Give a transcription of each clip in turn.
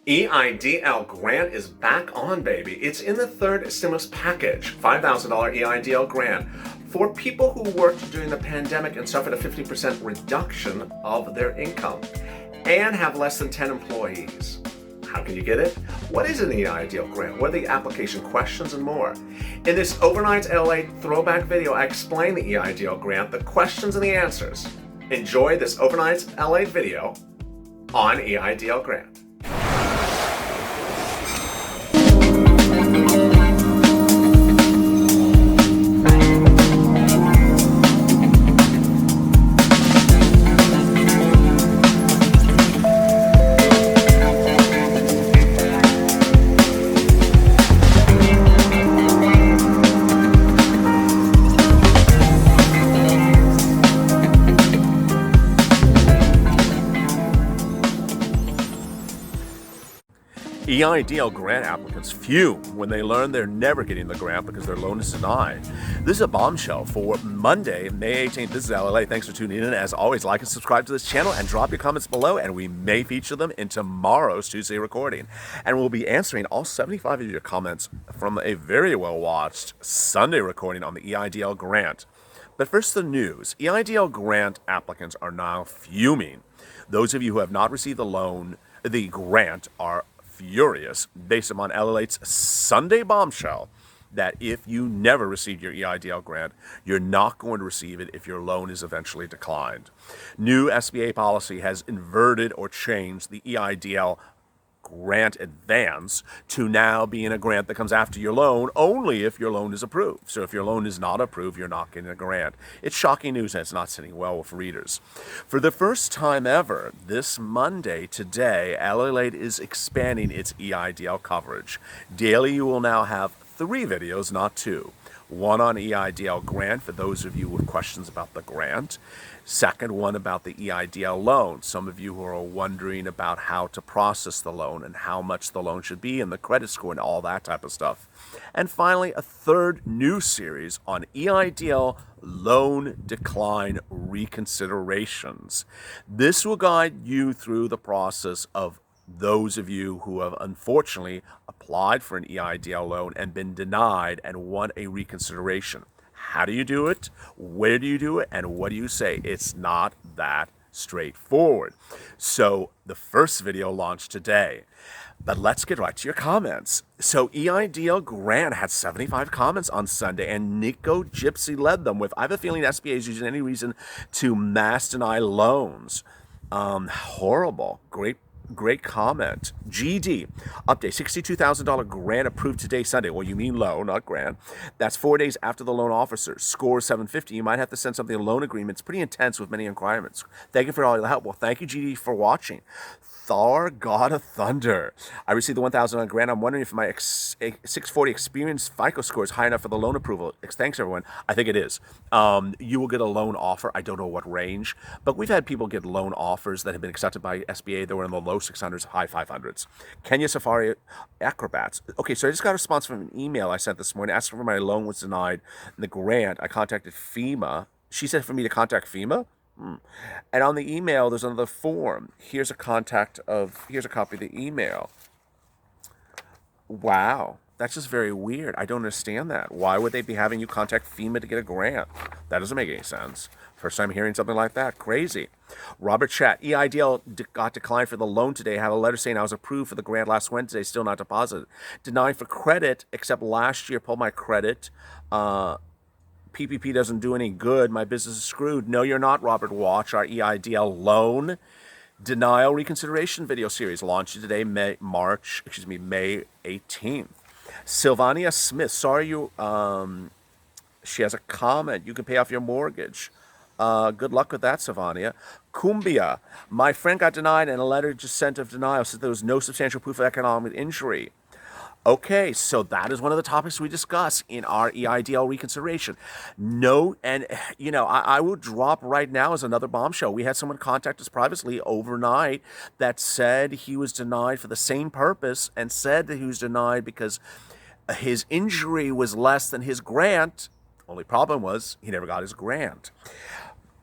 Eidl grant is back on, baby. It's in the third stimulus package, $5,000 Eidl grant for people who worked during the pandemic and suffered a 50% reduction of their income and have less than 10 employees. How can you get it? What is an Eidl grant? What are the application questions and more? In this Overnight LA throwback video, I explain the Eidl grant, the questions and the answers. Enjoy this Overnight LA video on Eidl grant. Eidl grant applicants fume when they learn they're never getting the grant because their loan is denied. This is a bombshell for Monday, May 18th. This is LLA. Thanks for tuning in. As always, like and subscribe to this channel and drop your comments below, and we may feature them in tomorrow's Tuesday recording. And we'll be answering all 75 of your comments from a very well-watched Sunday recording on the Eidl grant. But first, the news. Eidl grant applicants are now fuming. Those of you who have not received the grant are furious based upon LLA's Sunday bombshell that if you never received your Eidl grant, you're not going to receive it if your loan is eventually declined. New SBA policy has inverted or changed the Eidl grant advance to now being a grant that comes after your loan only if your loan is approved. So if your loan is not approved, you're not getting a grant. It's shocking news, and it's not sitting well with readers. For the first time ever, this Monday, today, LLA is expanding its Eidl coverage. Daily, you will now have 3 videos, not 2. One on Eidl grant for those of you with questions about the grant. Second one about the Eidl loan. Some of you who are wondering about how to process the loan and how much the loan should be and the credit score and all that type of stuff. And finally, a third new series on Eidl loan decline reconsiderations. This will guide you through the process of those of you who have unfortunately applied for an Eidl loan and been denied and want a reconsideration. How do you do it? Where do you do it? And what do you say? It's not that straightforward. So the first video launched today. But let's get right to your comments. So Eidl grant had 75 comments on Sunday, and Nico Gypsy led them with, I have a feeling SBA is using any reason to mass deny loans. Horrible. Great comment. GD, update, $62,000 grant approved today, Sunday. Well, you mean loan, not grant. That's 4 days after the loan officer. Score 750. You might have to send something, a loan agreement. It's pretty intense with many requirements. Thank you for all your help. Well, thank you, GD, for watching. Thor, God of Thunder. I received the $1,000 grant. I'm wondering if my 640 experience FICO score is high enough for the loan approval. Thanks, everyone. I think it is. You will get a loan offer. I don't know what range, but we've had people get loan offers that have been accepted by SBA. They were in the low 600s, high 500s. Kenya Safari Acrobats. Okay, so I just got a response from an email I sent this morning asking for my loan was denied. The grant, I contacted FEMA. She said for me to contact FEMA. And on the email, there's another form. Here's a copy of the email. Wow, that's just very weird. I don't understand that. Why would they be having you contact FEMA to get a grant? That doesn't make any sense. First time hearing something like that. Crazy. Robert Chat, Eidl got declined for the loan today. I have a letter saying I was approved for the grant last Wednesday, still not deposited. Denied for credit, except last year, pulled my credit. PPP doesn't do any good. My business is screwed. No, you're not, Robert. Watch our Eidl loan denial reconsideration video series launched today, May 18th. Sylvania Smith, sorry you, she has a comment. You can pay off your mortgage. Good luck with that, Sylvania. Cumbia, my friend got denied and a letter just sent of denial said there was no substantial proof of economic injury. Okay, so that is one of the topics we discuss in our Eidl reconsideration. No, and you know, I will drop right now as another bombshell. We had someone contact us privately overnight that said he was denied for the same purpose and said that he was denied because his injury was less than his grant. Only problem was he never got his grant.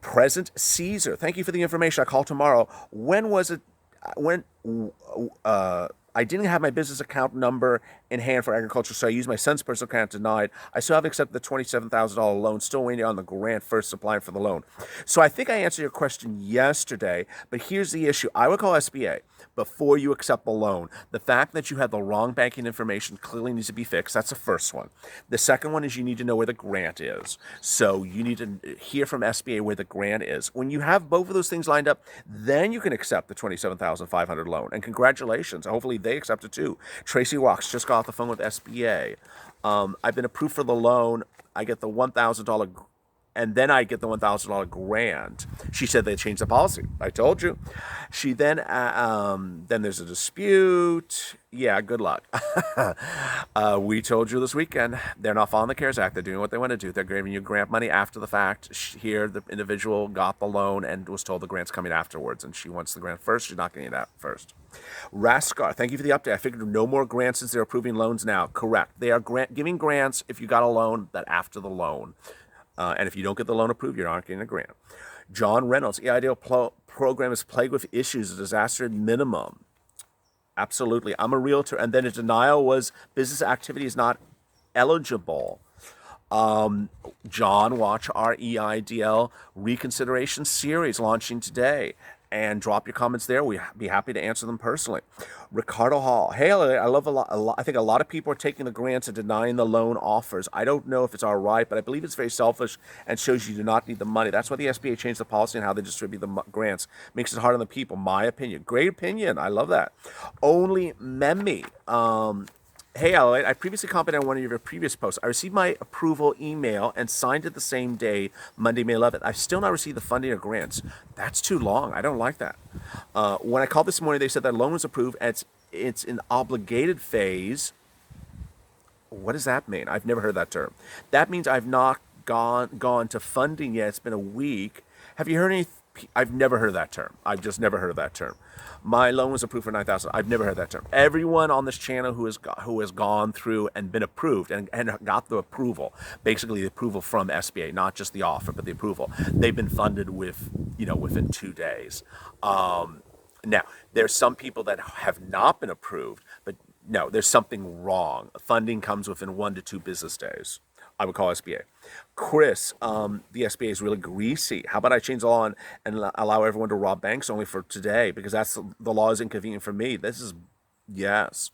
Present Caesar, thank you for the information. I call tomorrow. When was it? I didn't have my business account number in hand for agriculture, so I used my son's personal account, denied. I still haven't accepted the $27,000 loan, still waiting on the grant first applying for the loan. So I think I answered your question yesterday, but here's the issue. I would call SBA before you accept the loan. The fact that you have the wrong banking information clearly needs to be fixed. That's the first one. The second one is you need to know where the grant is. So you need to hear from SBA where the grant is. When you have both of those things lined up, then you can accept the $27,500 loan. And congratulations. Hopefully they accept it too. Tracy Walks just got off the phone with SBA. I've been approved for the loan. I get the $1,000 and then I get the $1,000 grant. She said they changed the policy. I told you. She then there's a dispute. Yeah, good luck. We told you this weekend, they're not following the CARES Act. They're doing what they want to do. They're giving you grant money after the fact. Here, the individual got the loan and was told the grant's coming afterwards, and she wants the grant first. She's not getting it first. Raskar, thank you for the update. I figured no more grants since they're approving loans now. Correct. They are giving grants if you got a loan, that after the loan. And if you don't get the loan approved, you're not getting a grant. John Reynolds, Eidl program is plagued with issues, a disaster at minimum. Absolutely. I'm a realtor. And then a denial was business activity is not eligible. John, watch our Eidl reconsideration series launching today. And drop your comments there. We'd be happy to answer them personally. Ricardo Hall. Hey, I love a lot. I think a lot of people are taking the grants and denying the loan offers. I don't know if it's all right, but I believe it's very selfish and shows you do not need the money. That's why the SBA changed the policy and how they distribute the grants. Makes it hard on the people. My opinion. Great opinion. I love that. Only Memi. Hey, Allied, I previously commented on one of your previous posts. I received my approval email and signed it the same day, Monday, May 11th. I've still not received the funding or grants. That's too long. I don't like that. When I called this morning, they said that loan was approved. It's in obligated phase. What does that mean? I've never heard that term. That means I've not gone to funding yet. It's been a week. Have you heard any? I've never heard that term. I've just never heard that term. My loan was approved for $9,000. I've never heard that term. Everyone on this channel who has gone through and been approved and got the approval, basically the approval from SBA, not just the offer, but the approval, they've been funded within 2 days. Now, there's some people that have not been approved, but no, there's something wrong. Funding comes within 1 to 2 business days. I would call SBA. Chris, the SBA is really greasy. How about I change the law and allow everyone to rob banks only for today? Because the law is inconvenient for me. This is, yes.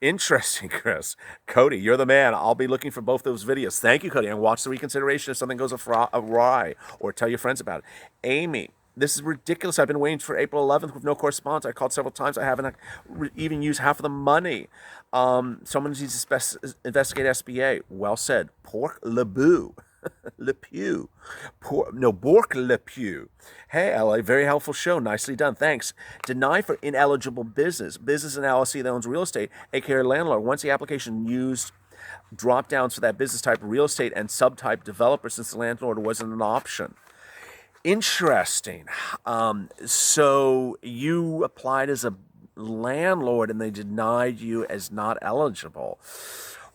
Interesting, Chris. Cody, you're the man. I'll be looking for both those videos. Thank you, Cody. And watch the reconsideration if something goes awry, or tell your friends about it. Amy, this is ridiculous. I've been waiting for April 11th with no correspondence. I called several times. I haven't even used half of the money. Someone needs to investigate SBA. Well said. Pork le Boux. Le Pew. Bork Le Pew. Hey, LA, very helpful show. Nicely done. Thanks. Deny for ineligible business. Business and LLC that owns real estate, aka landlord. Once the application used drop downs for that business type, real estate, and subtype developer, since the landlord wasn't an option. Interesting. So you applied as a landlord and they denied you as not eligible.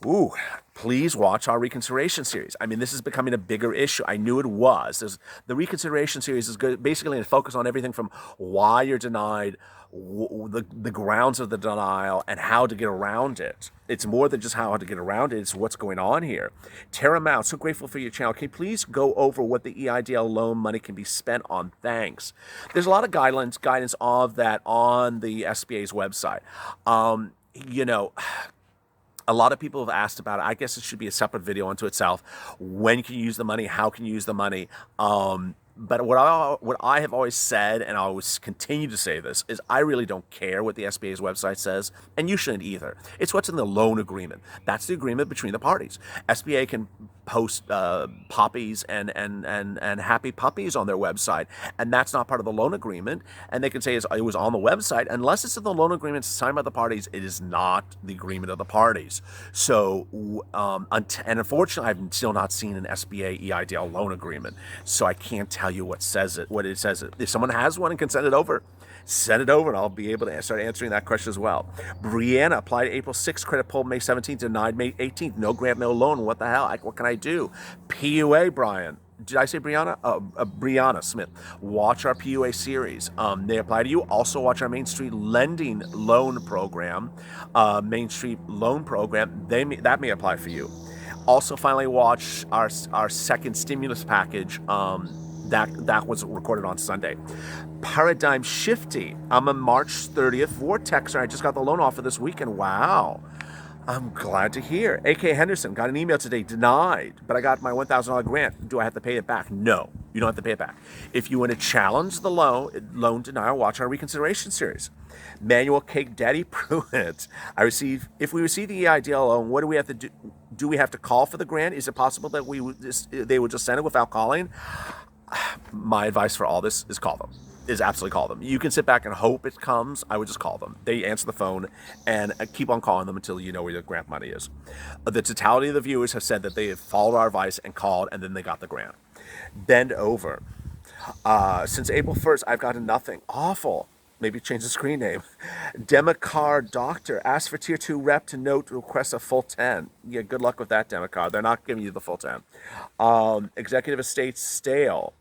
Ooh, please watch our reconsideration series. I mean, this is becoming a bigger issue. I knew it was. The reconsideration series is basically going to focus on everything from why you're denied, the grounds of the denial, and how to get around it. It's more than just how to get around it. It's what's going on here. Tara Mount, so grateful for your channel. Can you please go over what the EIDL loan money can be spent on? Thanks. There's a lot of guidance of that on the SBA's website. A lot of people have asked about it. I guess it should be a separate video unto itself. When can you use the money? How can you use the money? But what I have always said, and I always continue to say this, is I really don't care what the SBA's website says, and you shouldn't either. It's what's in the loan agreement. That's the agreement between the parties. SBA can post poppies and happy puppies on their website, and that's not part of the loan agreement. And they can say it was on the website. Unless it's in the loan agreement signed by the parties, it is not the agreement of the parties. So, and unfortunately, I've still not seen an SBA EIDL loan agreement, so I can't tell you what it says. If someone has one and can send it over, and I'll be able to start answering that question as well. Brianna applied April 6th, credit pulled May 17th, denied May 18th. No grant, no loan. What the hell? What can I do? PUA, Brian. did I say Brianna? Brianna Smith. Watch our PUA series. They apply to you. Also watch our Main Street Lending Loan Program. Main Street Loan Program. That may apply for you. Also, finally watch our second stimulus package. That was recorded on Sunday. Paradigm Shifty. I'm a March 30th Vortexer. I just got the loan offer this weekend. Wow. I'm glad to hear. A.K. Henderson got an email today, denied, but I got my $1,000 grant. Do I have to pay it back? No, you don't have to pay it back. If you want to challenge the loan denial, watch our reconsideration series. Manual Cake Daddy Pruitt. If we receive the Eidl loan, what do we have to do? Do we have to call for the grant? Is it possible that they would just send it without calling? My advice for all this is call them. Is absolutely call them. You can sit back and hope it comes. I would just call them. They answer the phone and keep on calling them until you know where the grant money is. The totality of the viewers have said that they have followed our advice and called, and then they got the grant. Bend over. Since April 1st, I've gotten nothing. Awful. Maybe change the screen name. Democard Doctor asked for Tier 2 rep to note request a full 10. Yeah, good luck with that, Democard. They're not giving you the full 10. Executive Estate Stale.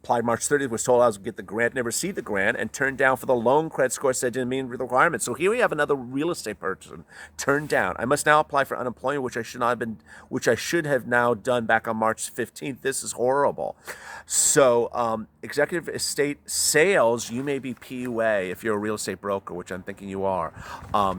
Applied March 30th, was told I was going to get the grant, never received the grant, and turned down for the loan. Credit score said didn't meet the requirements. So here we have another real estate person turned down. I must now apply for unemployment, which I should have now done back on March 15th. This is horrible. So executive estate sales, you may be PUA if you're a real estate broker, which I'm thinking you are.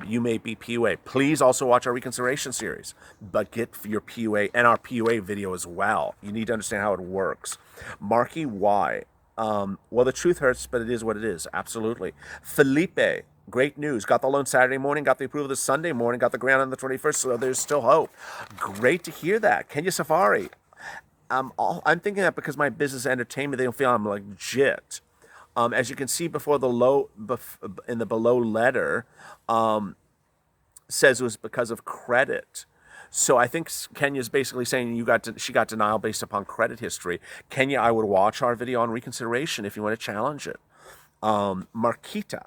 You may be PUA. Please also watch our reconsideration series, but get your PUA and our PUA video as well. You need to understand how it works. Marky Y. Well, the truth hurts, but it is what it is. Absolutely. Felipe. Great news. Got the loan Saturday morning, got the approval this Sunday morning, got the grant on the 21st, so there's still hope. Great to hear that. Kenya Safari. I'm thinking that because my business entertainment, they don't feel I'm legit. As you can see before in the below letter, says it was because of credit. So I think Kenya's basically saying she got denial based upon credit history. Kenya, I would watch our video on reconsideration if you want to challenge it. Marquita,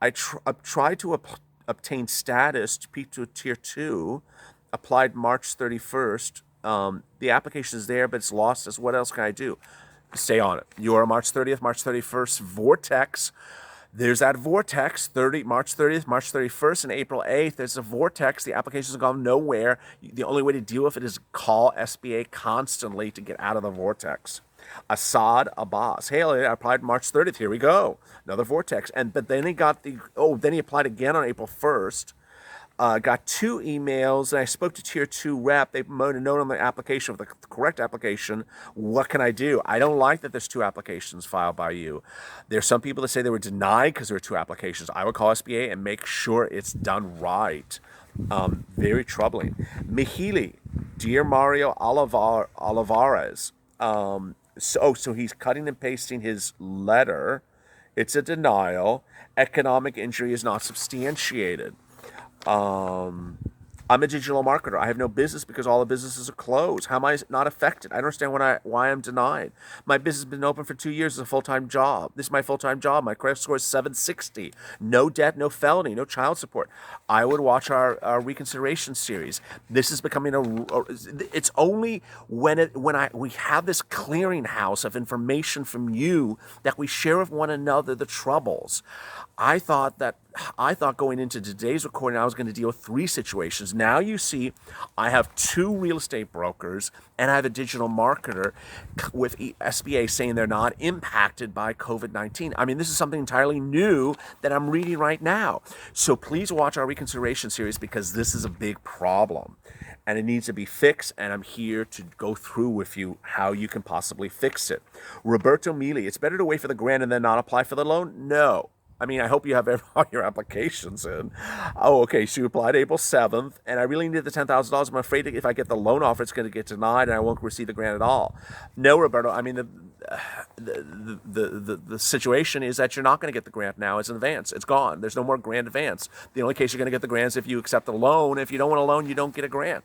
I tried to obtain status to peak to Tier 2, applied March 31st. The application is there, but it's lost. What else can I do? Stay on it. You are March 30th, March 31st, Vortex. There's that vortex, March 30th, March 31st, and April 8th. There's a vortex. The application's gone nowhere. The only way to deal with it is call SBA constantly to get out of the vortex. Assad Abbas. Hey, I applied March 30th. Here we go. Another vortex. But then then he applied again on April 1st. Got 2 emails, and I spoke to Tier 2 rep. They promoted a note on the application with the correct application. What can I do? I don't like that there's 2 applications filed by you. There's some people that say they were denied because there were 2 applications. I would call SBA and make sure it's done right. Very troubling. Mihili, dear Mario Olivares. So he's cutting and pasting his letter. It's a denial. Economic injury is not substantiated. I'm a digital marketer. I have no business because all the businesses are closed. How am I not affected? I don't understand why I'm denied. My business has been open for 2 years as a full-time job. This is my full-time job. My credit score is 760. No debt, no felony, no child support. I would watch our reconsideration series. This is becoming it's only when we have this clearinghouse of information from you that we share with one another the troubles. I thought going into today's recording, I was going to deal with 3 situations. Now you see, I have 2 real estate brokers and I have a digital marketer with SBA saying they're not impacted by COVID-19. I mean, this is something entirely new that I'm reading right now. So please watch our reconsideration series because this is a big problem and it needs to be fixed. And I'm here to go through with you how you can possibly fix it. Roberto Mili, it's better to wait for the grant and then not apply for the loan? No. I mean, I hope you have all your applications in. Oh, okay, so you applied April 7th, and I really need the $10,000. I'm afraid if I get the loan offer, it's going to get denied, and I won't receive the grant at all. No, Roberto, I mean, the situation is that you're not going to get the grant now. It's an advance. It's gone. There's no more grant advance. The only case you're going to get the grant is if you accept the loan. If you don't want a loan, you don't get a grant.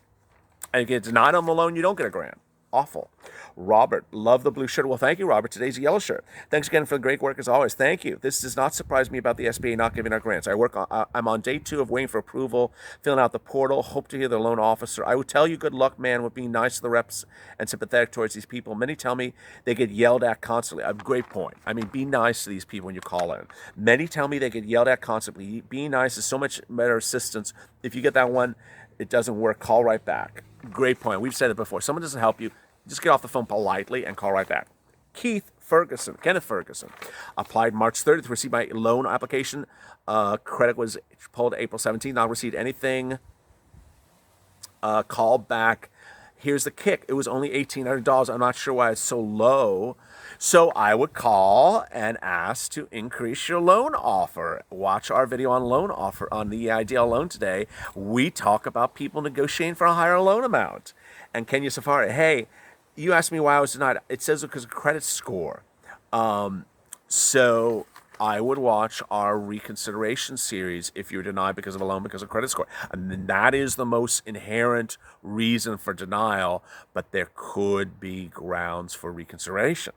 And if you get denied on the loan, you don't get a grant. awful. Robert, love the blue shirt. Well, thank you, Robert. Today's a yellow shirt. Thanks again for the great work as always. Thank you. This does not surprise me about the SBA not giving out grants. I'm on day 2 of waiting for approval, filling out the portal. Hope to hear the loan officer. I would tell you good luck, man, with being nice to the reps and sympathetic towards these people. Many tell me they get yelled at constantly. A great point. I mean, be nice to these people when you call in. Many tell me they get yelled at constantly. Being nice is so much better assistance. If you get that one, it doesn't work, call right back. Great point. We've said it before. Someone doesn't help you, just get off the phone politely and call right back. Kenneth Ferguson, applied March 30th, received my loan application. Credit was pulled April 17th. Not received anything. Call back. Here's the kick. It was only $1,800. I'm not sure why it's so low. So I would call and ask to increase your loan offer. Watch our video on loan offer on the Eidl loan today. We talk about people negotiating for a higher loan amount. And Kenya Safari, hey, you asked me why I was denied. It says because of credit score. So I would watch our reconsideration series if you're denied because of a loan because of credit score. And that is the most inherent reason for denial, but there could be grounds for reconsideration.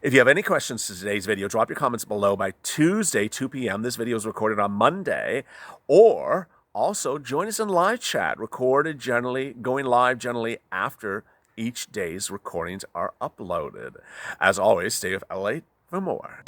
If you have any questions to today's video, drop your comments below by Tuesday, 2 p.m. This video is recorded on Monday. Or also join us in live chat, going live generally after each day's recordings are uploaded. As always, stay with LA for more.